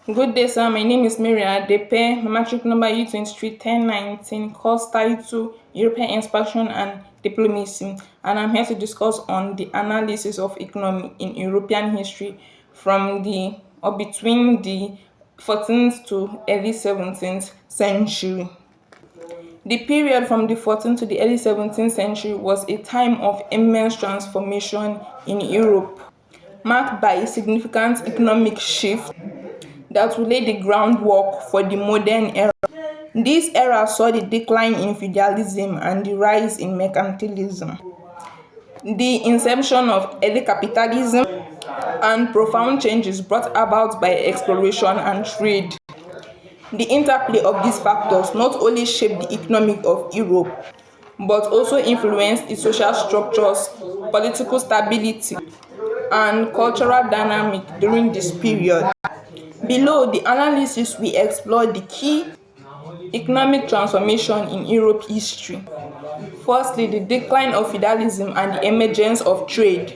Good day, sir. My name is Miriam Adepe. My matric number U231019, course title European Expansion and Diplomacy, and I'm here to discuss on the analysis of economy in European history from the or between the 14th to early 17th century. The period from the 14th to the early 17th century was a time of immense transformation in Europe, marked by a significant economic shift that will lay the groundwork for the modern era. This era saw the decline in feudalism and the rise in mercantilism, the inception of early capitalism, and profound changes brought about by exploration and trade. The interplay of these factors not only shaped the economy of Europe, but also influenced its social structures, political stability, and cultural dynamic during this period. Below the analysis, we explore the key economic transformation in Europe history. Firstly, the decline of feudalism and the emergence of trade.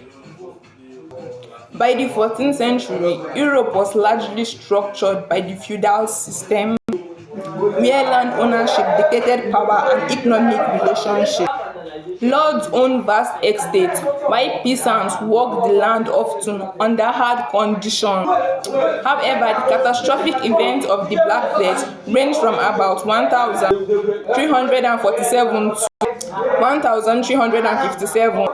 By the 14th century, Europe was largely structured by the feudal system, where land ownership dictated power and economic relationships. Lords owned vast estates, while peasants worked the land often under hard conditions. However, the catastrophic events of the Black Death range from about 1347 to 1357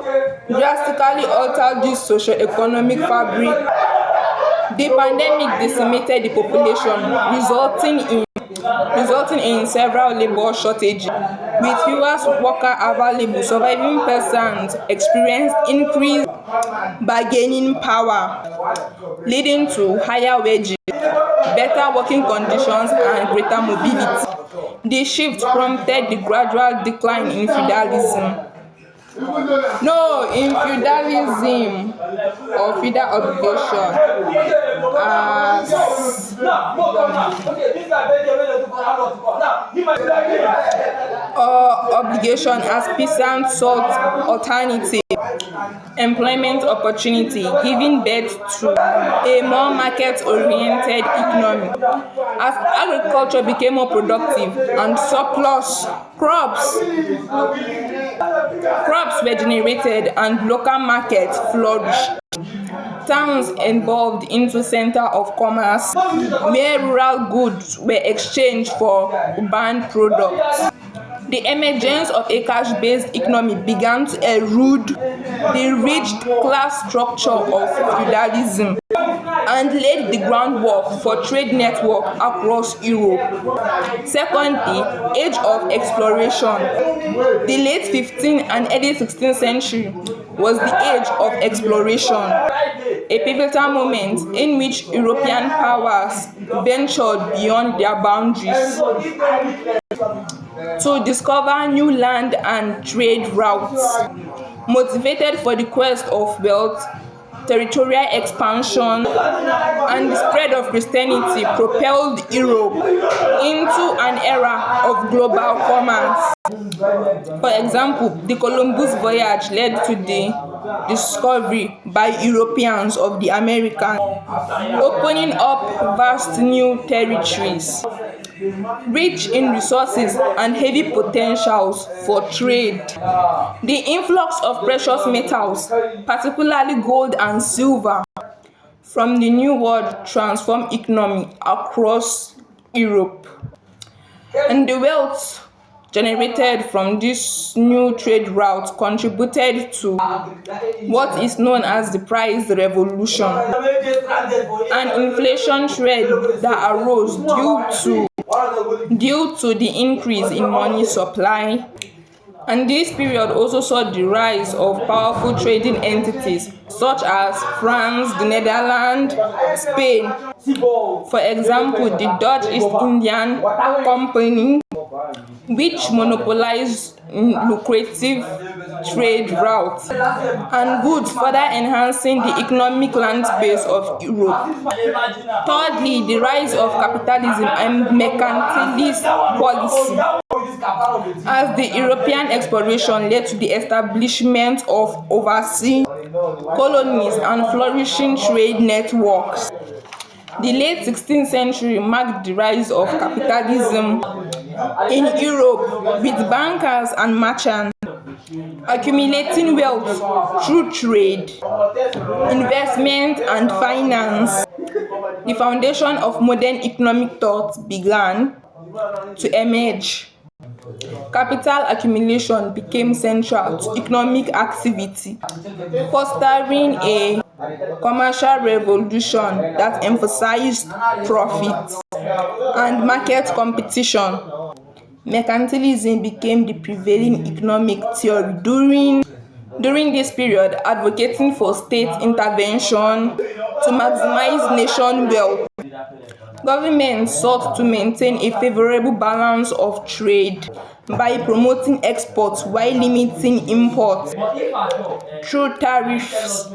drastically altered this socio-economic fabric. The pandemic decimated the population, resulting in several labor shortages. With fewer workers available, surviving persons experienced increased bargaining power, leading to higher wages, better working conditions, and greater mobility. The shift prompted the gradual decline in feudalism. No, in feudalism or feudal obligation as obligation as peasants sought alternative employment opportunity, giving birth to a more market-oriented economy. As agriculture became more productive and surplus crops were generated and local markets flourished, towns evolved into centers of commerce where rural goods were exchanged for urban products. The emergence of a cash-based economy began to erode the rigid class structure of feudalism and laid the groundwork for trade network across Europe. Secondly, age of exploration. The late 15th and early 16th century was the age of exploration, a pivotal moment in which European powers ventured beyond their boundaries to discover new land and trade routes. Motivated for the quest of wealth, territorial expansion, and the spread of Christianity propelled Europe into an era of global commerce. For example, the Columbus voyage led to the discovery by Europeans of the Americas, opening up vast new territories, rich in resources and heavy potentials for trade. The influx of precious metals, particularly gold and silver, from the New World transformed economy across Europe. And the wealth generated from this new trade route contributed to what is known as the price revolution, an inflation trend that arose due to the increase in money supply. And this period also saw the rise of powerful trading entities such as France, the Netherlands, Spain. For example, the Dutch East Indian Company, which monopolized lucrative trade routes and goods, further enhancing the economic landscape of Europe. Thirdly, the rise of capitalism and mercantilist policy, as the European exploration led to the establishment of overseas colonies and flourishing trade networks. The late 16th century marked the rise of capitalism in Europe, with bankers and merchants accumulating wealth through trade, investment, and finance. The foundation of modern economic thought began to emerge. Capital accumulation became central to economic activity, fostering a commercial revolution that emphasized profit and market competition. Mercantilism became the prevailing economic theory during this period, advocating for state intervention to maximize nation wealth. Governments sought to maintain a favorable balance of trade by promoting exports while limiting imports through tariffs.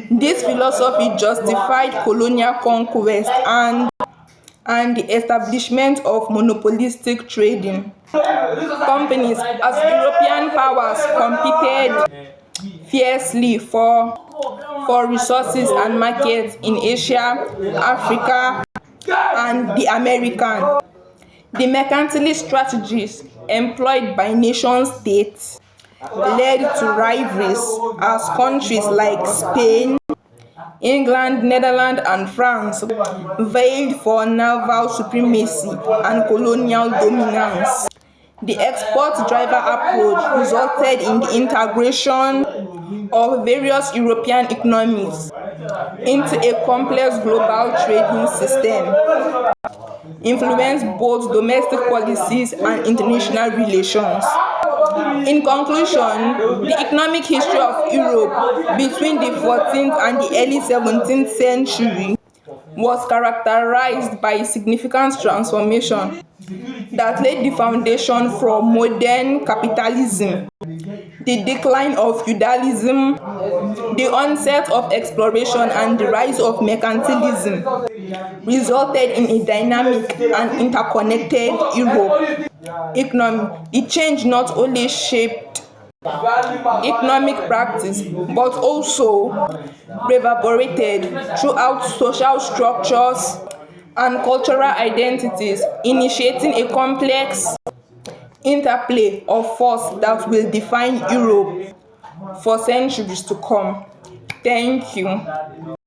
This philosophy justified colonial conquest and the establishment of monopolistic trading companies as European powers competed fiercely for resources and markets in Asia, Africa, and the American. The mercantilist strategies employed by nation states led to rivalries as countries like Spain, England, Netherlands, and France vied for naval supremacy and colonial dominance. The export driver approach resulted in the integration of various European economies into a complex global trading system, influenced both domestic policies and international relations. In conclusion, the economic history of Europe between the 14th and the early 17th century was characterized by significant transformation that laid the foundation for modern capitalism. The decline of feudalism, the onset of exploration, and the rise of mercantilism resulted in a dynamic and interconnected Europe economy. The change not only shaped economic practice but also reverberated throughout social structures and cultural identities, initiating a complex interplay of force that will define Europe for centuries to come. Thank you.